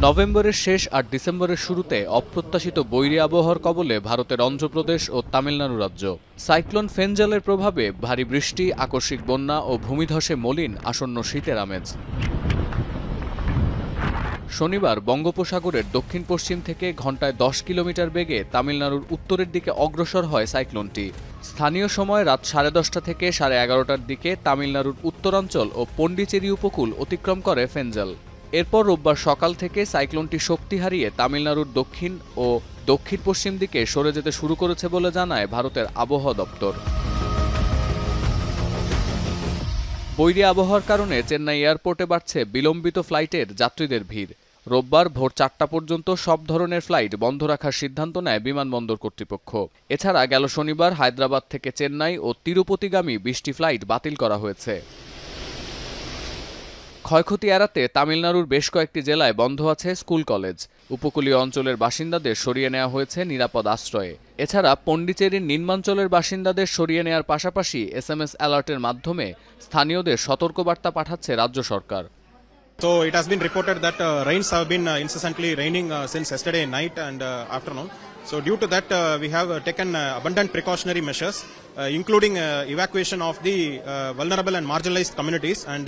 নভেম্বরের শেষ আর ডিসেম্বরের শুরুতে অপ্রত্যাশিত বৈরী আবহাওয়ার কবলে ভারতের অন্ধ্রপ্রদেশ ও তামিলনাড়ু রাজ্য। সাইক্লোন ফেঞ্জালের প্রভাবে ভারী বৃষ্টি, আকস্মিক বন্যা ও ভূমিধসে মলিন আসন্ন শীতের আমেজ। শনিবার বঙ্গোপসাগরের দক্ষিণ পশ্চিম থেকে ঘণ্টায় 10 কিলোমিটার বেগে তামিলনাড়ুর উত্তরের দিকে অগ্রসর হয় সাইক্লোনটি। স্থানীয় সময় রাত 10:30 থেকে 11:30টার দিকে তামিলনাড়ুর উত্তরাঞ্চল ও পণ্ডিচেরি উপকূল অতিক্রম করে ফেঞ্জাল। এরপর রোববার সকাল থেকে সাইক্লোনটি শক্তি হারিয়ে তামিলনাড়ুর দক্ষিণ ও দক্ষিণ পশ্চিম দিকে সরে যেতে শুরু করেছে বলে জানায় ভারতের আবহাওয়া দপ্তর। বৈরী আবহাওয়ার কারণে চেন্নাই এয়ারপোর্টে বাড়ছে বিলম্বিত ফ্লাইটের যাত্রীদের ভিড়। রোববার ভোর 4টা পর্যন্ত সব ধরনের ফ্লাইট বন্ধ রাখার সিদ্ধান্ত নেয় বিমানবন্দর কর্তৃপক্ষ। এছাড়া গেল শনিবার হায়দ্রাবাদ থেকে চেন্নাই ও তিরুপতিগামী 20টি ফ্লাইট বাতিল করা হয়েছে। ক্ষয়ক্ষতি এড়াতে তামিলনাড়ুর বেশ কয়েকটি জেলায় বন্ধ আছে স্কুল কলেজ। উপকূলীয় অঞ্চলের বাসিন্দাদের সরিয়ে নেওয়া হয়েছে নিরাপদ আশ্রয়ে। এছাড়া পণ্ডিচেরির নিম্নাঞ্চলের বাসিন্দাদের সরিয়ে নেওয়ার পাশাপাশি SMS অ্যালার্টের মাধ্যমে স্থানীয়দের সতর্কবার্তা পাঠাচ্ছে রাজ্য সরকার। So it has been reported that rains have been incessantly raining since yesterday night and afternoon. So due to that we have taken abundant precautionary measures including evacuation of the vulnerable and marginalized communities and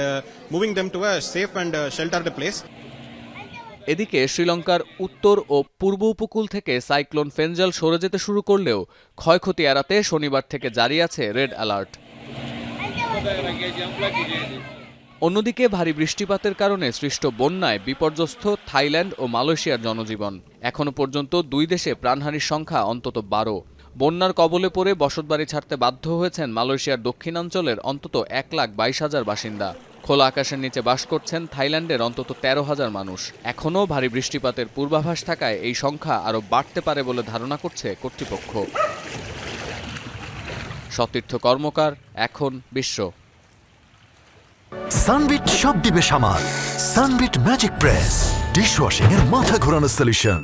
moving them to a safe and sheltered place. এদিকে শ্রীলঙ্কার উত্তর ও পূর্ব উপকূল থেকে cyclone Fengal সরে যেতে শুরু করলেও ক্ষয়ক্ষতি এড়াতে শনিবার থেকে জারি আছে রেড অ্যালার্ট। অন্যদিকে ভারী বৃষ্টিপাতের কারণে সৃষ্ট বন্যায় বিপর্যস্ত থাইল্যান্ড ও মালয়েশিয়ার জনজীবন। এখনো পর্যন্ত দুই দেশে প্রাণহানির সংখ্যা অন্তত 12। বন্যার কবলে পড়ে বসতবাড়ি ছাড়তে বাধ্য হয়েছেন মালয়েশিয়ার দক্ষিণাঞ্চলের অন্তত 1,22,000 বাসিন্দা। খোলা আকাশের নিচে বাস করছেন থাইল্যান্ডের অন্তত 13,000 মানুষ। এখনও ভারী বৃষ্টিপাতের পূর্বাভাস থাকায় এই সংখ্যা আরও বাড়তে পারে বলে ধারণা করছে কর্তৃপক্ষ। সতীর্থ কর্মকার, এখন বিশ্ব। সানবিট সব দিবে সামাল। সানবিট ম্যাজিক প্রেস ডিশওয়াশিং এর মাথা ঘোরানো সলিউশন।